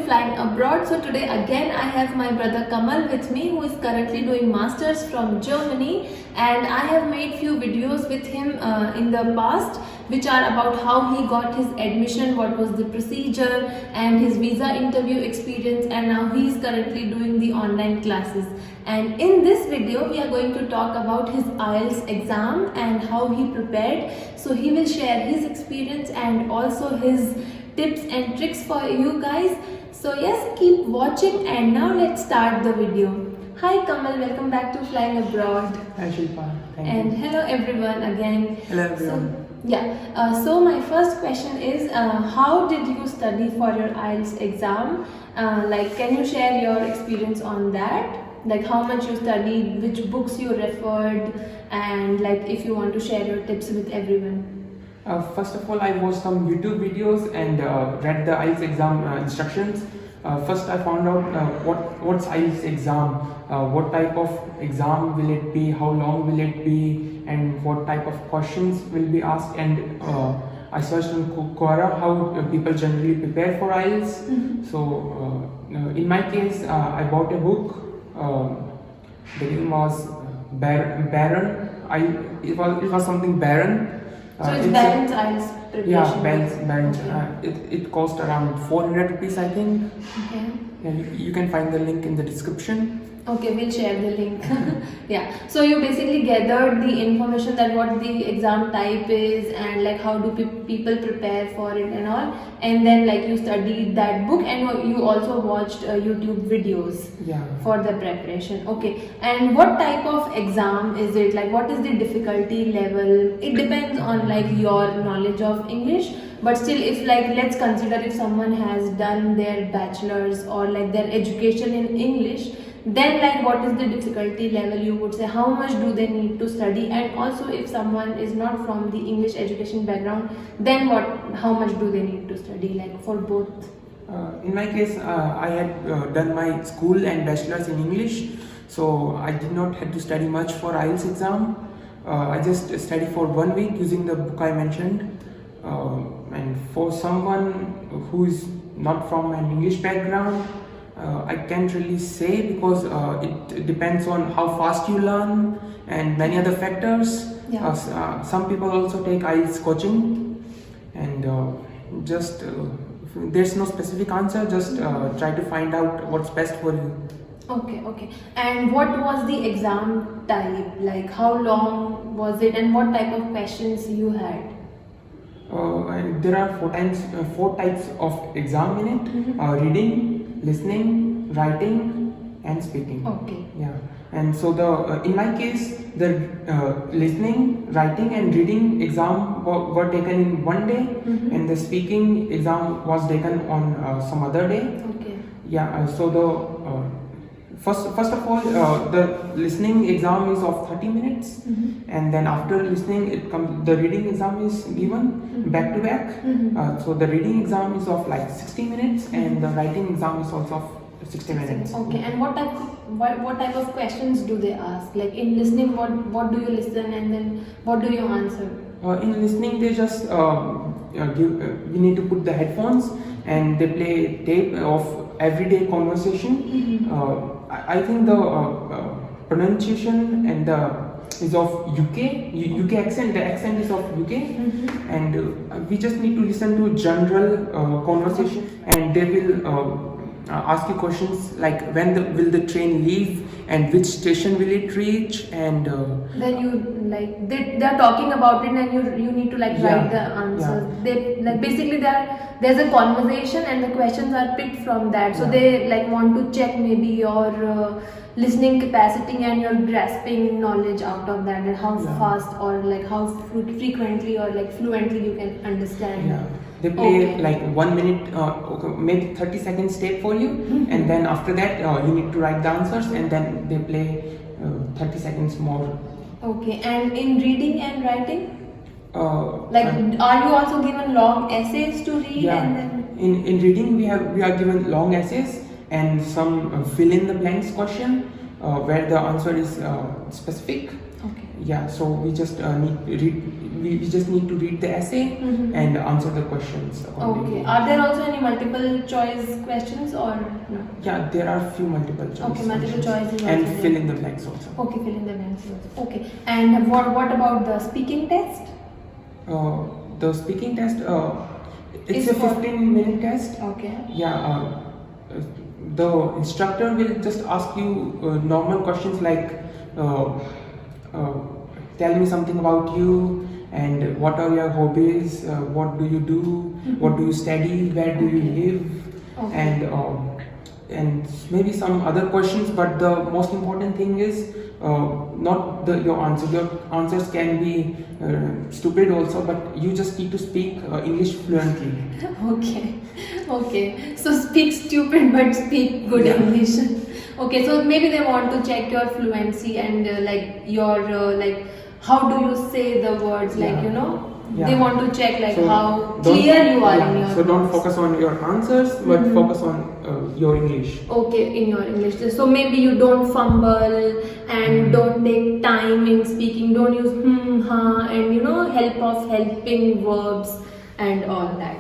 Flying Abroad. So today again I have my brother Kamal with me, who is currently doing masters from Germany, and I have made few videos with him in the past which are about how he got his admission, what was the procedure and his visa interview experience, and now he is currently doing the online classes. And in this video we are going to talk about his IELTS exam and how he prepared. So he will share his experience and also his tips and tricks for you guys. So yes, keep watching, and now let's start the video. Hi Kamal, welcome back to Flying Abroad. Hi Shilpa, thank And you. hello everyone again. Hello everyone. So my first question is, how did you study for your IELTS exam? Can you share your experience on that? Like how much you studied, which books you referred, and like if you want to share your tips with everyone. First of all, I watched some YouTube videos and read the IELTS exam instructions. First, I found out what's IELTS exam, what type of exam will it be, how long will it be, and what type of questions will be asked. And I searched on Quora how people generally prepare for IELTS. So, in my case, I bought a book. The name was Baron. It was something Baron. So it's Baron's IELTS preparation. Yeah, Baron's. Okay. It cost around 400 rupees, I think. Okay. And you can find the link in the description. Okay, we'll share the link. Yeah. So you basically gathered the information that what the exam type is and like how do people prepare for it and all, and then like you studied that book and you also watched YouTube videos. Yeah. For the preparation. Okay. And what type of exam is it? Like what is the difficulty level? It depends on like your knowledge of English. But still, if like let's consider if someone has done their bachelor's or like their education in English, then like what is the difficulty level you would say, how much do they need to study? And also if someone is not from the English education background, then how much do they need to study, like for both? In my case, I had done my school and bachelor's in English, so I did not have to study much for IELTS exam. I just studied for 1 week using the book I mentioned. And for someone who is not from an English background, I can't really say because it depends on how fast you learn and many other factors. Yeah. Some people also take IELTS coaching, and there's no specific answer, just try to find out what's best for you. Okay. And what was the exam type? Like how long was it and what type of questions you had? And there are four types of exam in it: reading, listening, writing, and speaking. Okay. Yeah. And so in my case, the listening, writing, and reading exam were taken in 1 day, and the speaking exam was taken on some other day. Okay. Yeah. So first of all, the listening exam is of 30 minutes, and then after listening, the reading exam is given back to back. So the reading exam is of like 60 minutes, and the writing exam is also of 60 minutes. Okay. And what type of questions do they ask? Like in listening, what do you listen, and then what do you answer? In listening, they just we need to put the headphones, and they play tape of everyday conversation. I think the pronunciation and is of UK accent. The accent is of UK, and we just need to listen to general conversation, and they will ask you questions like will the train leave and which station will it reach, and then you like they're talking about it and you need to like write the answers. Yeah. They like basically there's a conversation and the questions are picked from that. So they like want to check maybe your listening capacity and your grasping knowledge out of that, and how fast or like how frequently or like fluently you can understand. Yeah. They play like 1 minute, maybe 30 seconds tape for you, and then after that you need to write the answers, and then they play 30 seconds more. Okay. And in reading and writing, are you also given long essays to read? Yeah. And then In reading we are given long essays and some fill in the blanks question where the answer is specific. okay. Yeah, so we just we just need to read the essay and answer the questions accordingly. Okay. Are there also any multiple choice questions or no? Yeah, there are few multiple choice Okay, multiple questions. choice is and also fill there. in the blanks also. Okay, fill in the blanks also. Okay. And what about the speaking test? The speaking test, it's Is a for- 15-minute test. Okay. Yeah, the instructor will just ask you normal questions like tell me something about you and what are your hobbies, what do you do, what do you study, where do you live, Okay. and maybe some other questions. But the most important thing is not your answer. Your answers can be stupid also, but you just need to speak English fluently. Okay. Okay. So speak stupid but speak good Yeah. English. Okay. So maybe they want to check your fluency and like your like how do you say the words, like Yeah. you know. Yeah. They want to check like So how don't- clear you are yeah, in your So don't words. focus on your answers, but focus on your English. Okay, in your English. So maybe you don't fumble and don't take time in speaking. Don't use ha, and you know, help of helping verbs and all that.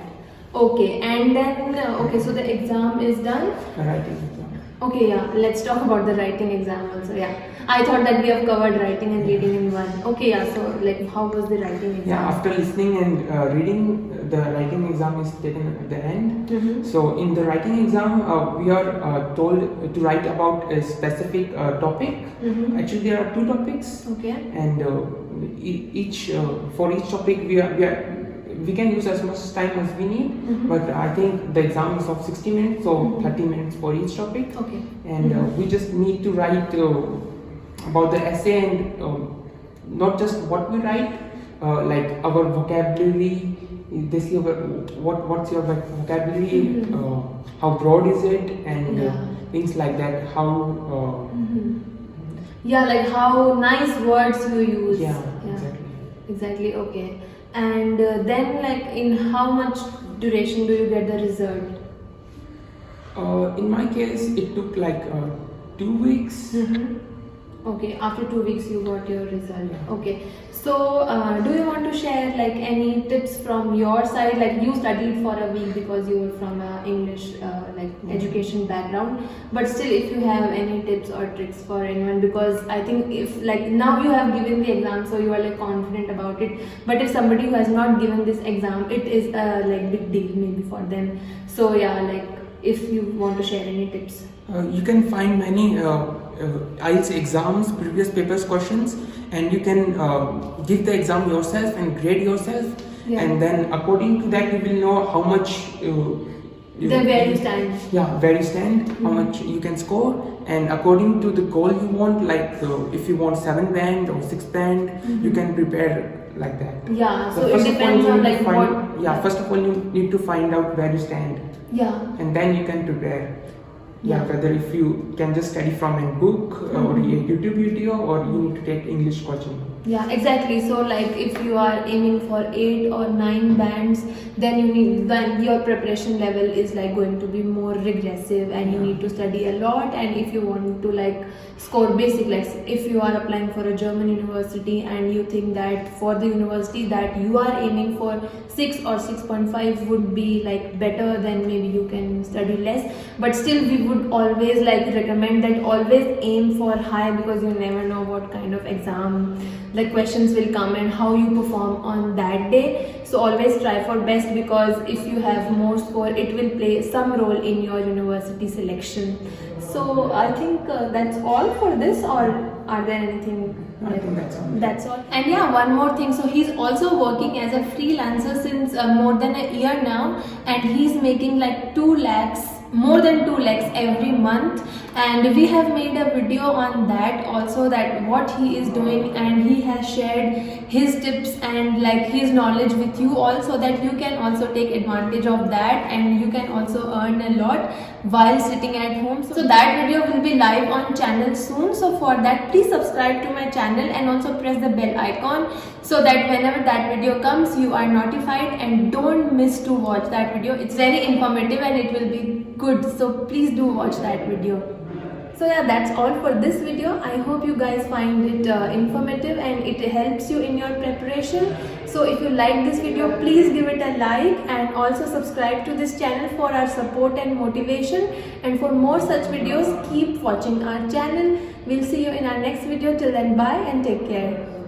Okay, and then okay, so the exam is done. The writing exam. Okay, yeah, let's talk about the writing exam also. Yeah, I thought that we have covered writing and reading in one. Okay, yeah, so like how was the writing exam? Yeah, after listening and reading, the writing exam is taken at the end. So in the writing exam, we are told to write about a specific topic. Actually, there are two topics, Okay. and for each topic we can use as much time as we need. But I think the exam is of 60 minutes, so 30 minutes for each topic. Okay. And we just need to write about the essay, and not just what we write, like our vocabulary. They see what's your vocabulary, how broad is it, and Yeah. things like that. How Yeah, like how nice words you use. yeah, exactly. Exactly, okay. And then, like, in how much duration do you get the result? In my case, it took like 2 weeks. Okay, after 2 weeks you got your result. Okay, so do you want to share like any tips from your side? Like you studied for a week because you were from a English like education background, but still, if you have any tips or tricks for anyone, because I think if like now you have given the exam, so you are like confident about it. But if somebody who has not given this exam, it is a like big deal maybe for them. So yeah, like if you want to share any tips. You can find many IELTS exams, previous papers questions, and you can give the exam yourself and grade yourself. Yeah. And then according to that, you will know how much Where you stand. Yeah, where you stand, how much you can score, and according to the goal you want, like if you want 7 band or 6 band, you can prepare like that. Yeah, so it first of all, depends you on need like to find, what. yeah, first of all you need to find out where you stand, Yeah. and then you can prepare. Yeah. Whether if you can just study from a book or a YouTube video, or you need to take English coaching. Yeah, exactly. So like if you are aiming for 8 or 9 bands, then then your preparation level is like going to be more regressive, and you need to study a lot. And if you want to like score basic, like if you are applying for a German university and you think that for the university that you are aiming for 6 or 6.5 would be like better, then maybe you can study less. But still we would always like recommend that always aim for high, because you never know what kind of exam like questions will come and how you perform on that day. So always try for best, because if you have more score, it will play some role in your university selection. So I think that's all for this, or are there anything? I think that's all. That's all. And yeah, one more thing. So he's also working as a freelancer since more than a year now, and he's making like 2 lakhs, more than 2 lakhs every month. And we have made a video on that also, that what he is doing, and he has shared his tips and like his knowledge with you also, that you can also take advantage of that, and you can also earn a lot while sitting at home. So that video will be live on channel soon. So for that, please subscribe to my channel and also press the bell icon, so that whenever that video comes, you are notified, and don't miss to watch that video. It's very informative and it will be good, so please do watch that video. So yeah, that's all for this video. I hope you guys find it informative and it helps you in your preparation. So if you like this video, please give it a like and also subscribe to this channel for our support and motivation. And for more such videos, keep watching our channel. We'll see you in our next video. Till then, bye and take care.